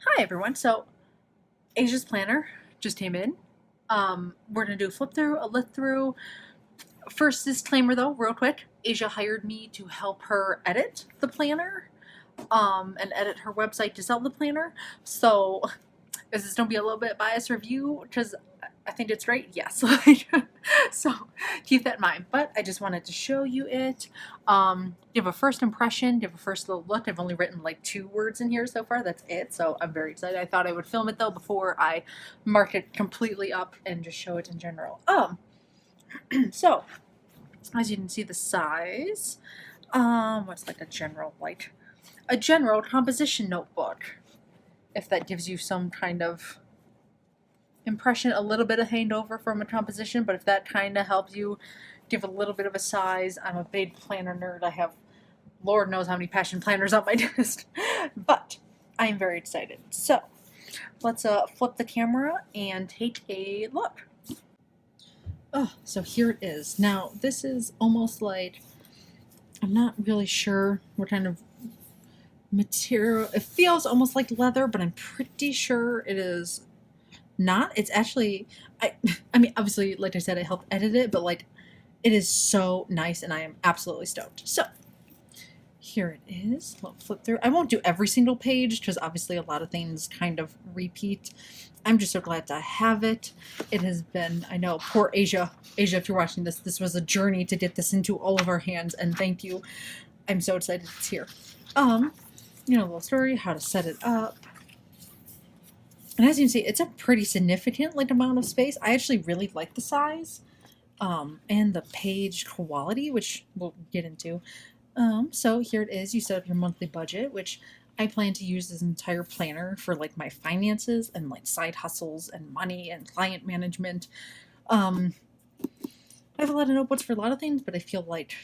Hi everyone. So Asia's planner just came in. We're gonna do a flip through, a lit through. First disclaimer though, real quick. Asia hired me to help her edit the planner, and edit her website to sell the planner. So is this gonna be a little bit biased review? Because I think it's great. Yes. So keep that in mind. But I just wanted to show you it. Give a first impression, give a first little look. I've only written like 2 words in here so far. That's it. So I'm very excited. I thought I would film it though before I mark it completely up and just show it in general. So as you can see, the size. What's like a general composition notebook, if that gives you some kind of impression, a little bit of hangover from a composition, but if that kind of helps you give a little bit of a size. I'm a big planner nerd. I have Lord knows how many passion planners on my desk, but I'm very excited. So let's flip the camera and take a look. Oh, so here it is. Now this is almost like, I'm not really sure what kind of material. It feels almost like leather, but I'm pretty sure it is not. It's actually, I mean, obviously, like I said, I helped edit it, but like, it is so nice, and I am absolutely stoked. So here it is. Let's flip through. I won't do every single page because obviously a lot of things kind of repeat. I'm just so glad to have it. It has been, I know, poor Asia. Asia, if you're watching this, this was a journey to get this into all of our hands, and thank you. I'm so excited it's here. You know, a little story, how to set it up. And as you can see, it's a pretty significant like amount of space. I actually really like the size, and the page quality, which we'll get into. So here it is. You set up your monthly budget, which I plan to use this entire planner for like my finances and like side hustles and money and client management. I have a lot of notebooks for a lot of things, but I feel like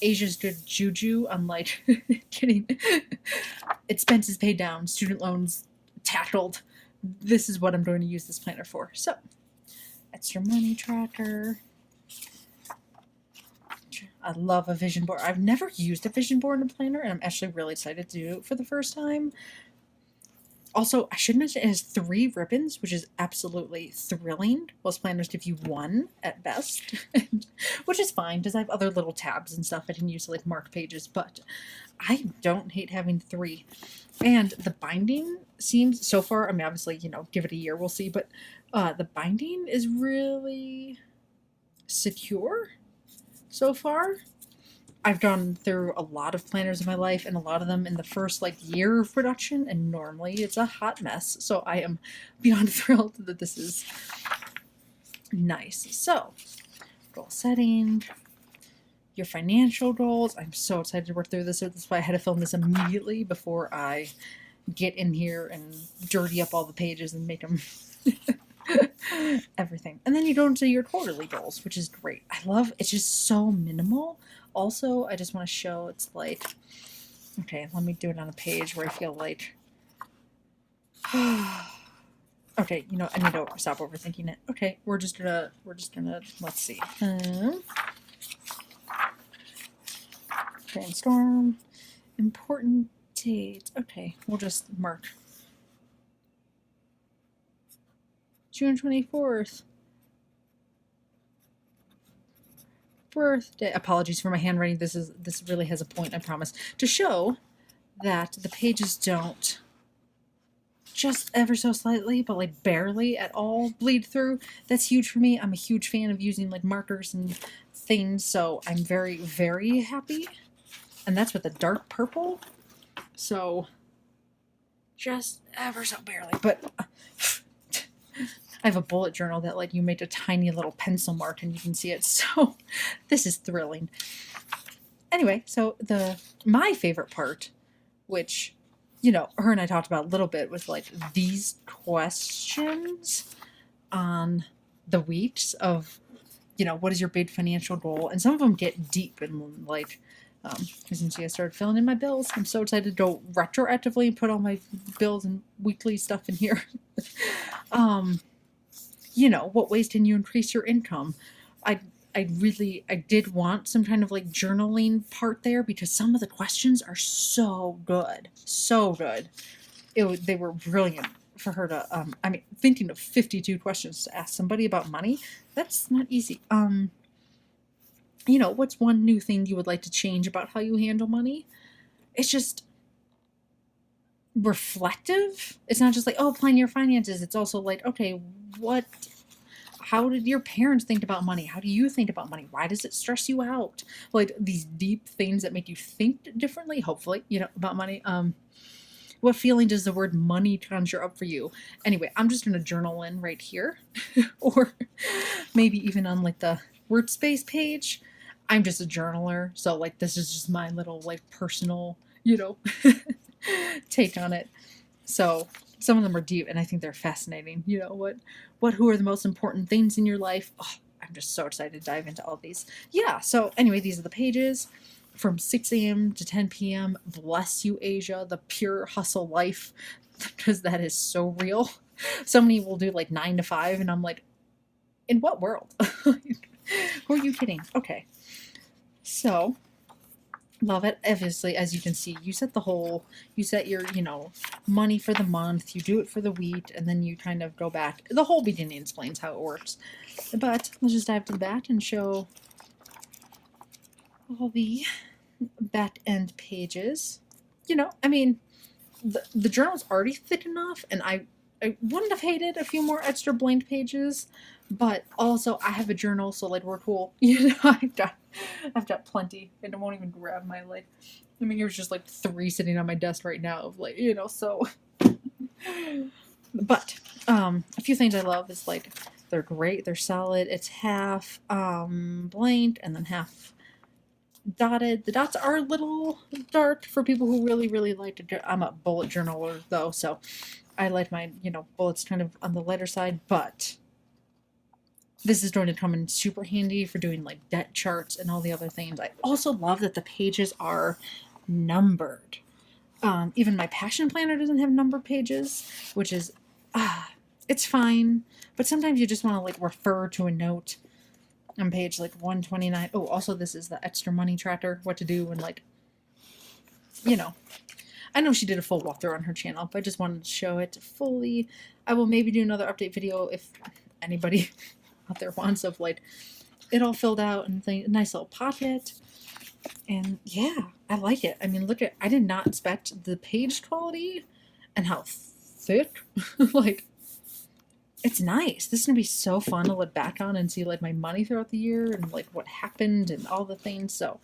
Asia's good juju on like getting expenses paid down, student loans tackled. This is what I'm going to use this planner for. So, extra money tracker. I love a vision board. I've never used a vision board in a planner, and I'm actually really excited to do it for the first time. Also, I should mention it has 3 ribbons, which is absolutely thrilling. Most planners give you 1 at best, which is fine because I have other little tabs and stuff I can use to like mark pages, but I don't hate having 3. And the binding seems, so far, I mean, obviously, you know, give it a year, we'll see, but the binding is really secure so far. I've gone through a lot of planners in my life, and a lot of them in the first like year of production, and normally it's a hot mess. So I am beyond thrilled that this is nice. So, goal setting, your financial goals. I'm so excited to work through this. So that's why I had to film this immediately before I get in here and dirty up all the pages and make them everything. And then you go into your quarterly goals, which is great. I love it's just so minimal. Also, I just want to show it's like, okay, let me do it on a page where I feel like, okay, you know, I need to stop overthinking it. Okay, we're just gonna, let's see. Brainstorm, important dates. Okay, we'll just mark June 24th. Birthday. Apologies for my handwriting. This really has a point, I promise. To show that the pages don't just ever so slightly, but like barely at all bleed through. That's huge for me. I'm a huge fan of using like markers and things, so I'm very, very happy. And that's with the dark purple. So just ever so barely, but I have a bullet journal that like you make a tiny little pencil mark and you can see it. So this is thrilling. Anyway, so my favorite part, which, you know, her and I talked about a little bit, was like these questions on the weeks of, you know, what is your big financial goal? And some of them get deep and like, as you can see, I started filling in my bills. I'm so excited to go retroactively and put all my bills and weekly stuff in here. You know, what ways can you increase your income? I did want some kind of like journaling part there because some of the questions are so good. So good. they were brilliant for her to, I mean, thinking of 52 questions to ask somebody about money, that's not easy. You know, what's one new thing you would like to change about how you handle money? It's just reflective. It's not just like, oh, plan your finances. It's also like, okay, how did your parents think about money? How do you think about money? Why does it stress you out? Like these deep things that make you think differently, hopefully, you know, about money. What feeling does the word money conjure up for you? Anyway, I'm just going to journal in right here or maybe even on like the workspace page. I'm just a journaler. So like, this is just my little like personal, you know, take on it. So some of them are deep and I think they're fascinating. You know, who are the most important things in your life? Oh, I'm just so excited to dive into all these. Yeah. So anyway, these are the pages from 6 a.m. to 10 p.m. Bless you, Asia, the pure hustle life, because that is so real. So many will do like 9 to 5 and I'm like, in what world? Who are you kidding? Okay. So love it. Obviously, as you can see, you set your, you know, money for the month, you do it for the week, and then you kind of go back. The whole beginning explains how it works. But let's just dive to the back and show all the back end pages. You know, I mean, the journal's already thick enough, and I wouldn't have hated a few more extra blank pages, but also I have a journal, so like we're cool. You know, I've got plenty, and I won't even grab my like. I mean, there's just like 3 sitting on my desk right now of like, you know, so. But a few things I love is like they're great, they're solid. It's half blanked and then half dotted. The dots are a little dark for people who really like to. I'm a bullet journaler though, so I like my, you know, bullets kind of on the lighter side, but this is going to come in super handy for doing like debt charts and all the other things. I also love that the pages are numbered. Even my passion planner doesn't have numbered pages, which is, it's fine. But sometimes you just want to like refer to a note on page like 129. Oh, also this is the extra money tracker, what to do and like, you know. I know she did a full walkthrough on her channel, but I just wanted to show it fully. I will maybe do another update video if anybody out there wants of like it all filled out and a nice little pocket. And yeah, I like it. I mean, look at, I did not expect the page quality and how thick, like, it's nice. This is going to be so fun to look back on and see like my money throughout the year and like what happened and all the things. So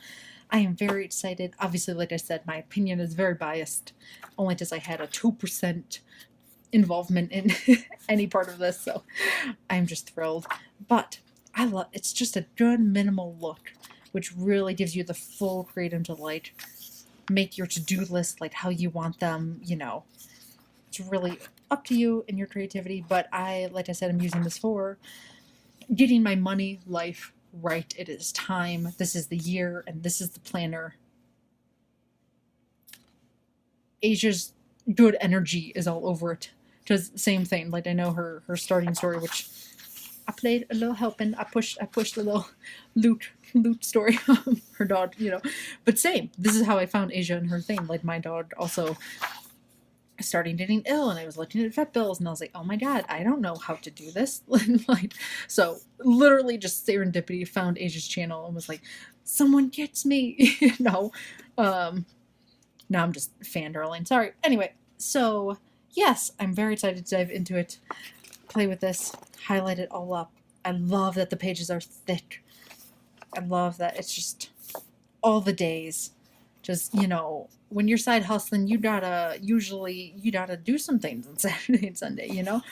I am very excited. Obviously, like I said, my opinion is very biased, only because I had a 2% involvement in any part of this. So I'm just thrilled. But I love, it's just a good minimal look, which really gives you the full freedom to like make your to-do list like how you want them, you know. It's really up to you and your creativity, but like I said, I'm using this for getting my money life right. It is time. This is the year, and this is the planner. Asia's good energy is all over it. Because same thing, like I know her starting story, which I played a little helping. I pushed a little loot story. Her dog, you know, but same. This is how I found Asia and her thing. Like my dog also starting getting ill, and I was looking at vet bills, and I was like, oh my god, I don't know how to do this. Like, so literally just serendipity, found Asia's channel and was like, someone gets me, you know. Now I'm just fangirling. Sorry. Anyway, so yes, I'm very excited to dive into it, play with this, highlight it all up. I love that the pages are thick. I love that it's just all the days. Just, you know, when you're side hustling, you gotta do some things on Saturday and Sunday, you know?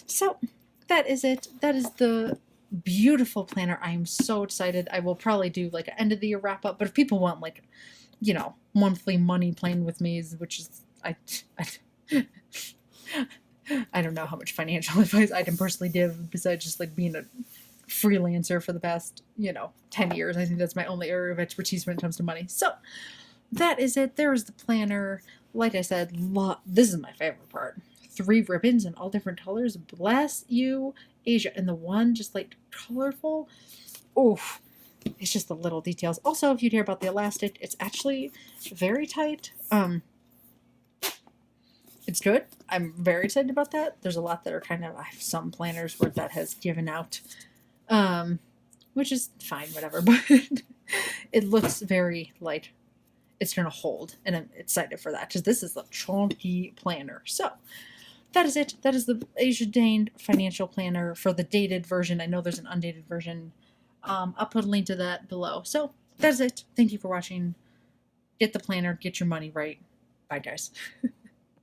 So that is it. That is the beautiful planner. I am so excited. I will probably do like an end of the year wrap up, but if people want like, you know, monthly money plan with me, which is, I don't know how much financial advice I can personally give besides just like being a freelancer for the past, you know, 10 years. I think that's my only area of expertise when it comes to money. So that is it. There's the planner. Like I said, this is my favorite part. 3 ribbons in all different colors. Bless you, Asia. And the one just like colorful. Oof. It's just the little details. Also, if you'd hear about the elastic, it's actually very tight. it's good. I'm very excited about that. There's a lot that are kind of, I have some planners where that has given out, which is fine, whatever, but it looks very like it's going to hold, and I'm excited for that because this is a chunky planner. So that is it. That is the Asia Dane financial planner for the dated version. I know there's an undated version. I'll put a link to that below. So that's it. Thank you for watching. Get the planner, get your money right. Bye, guys.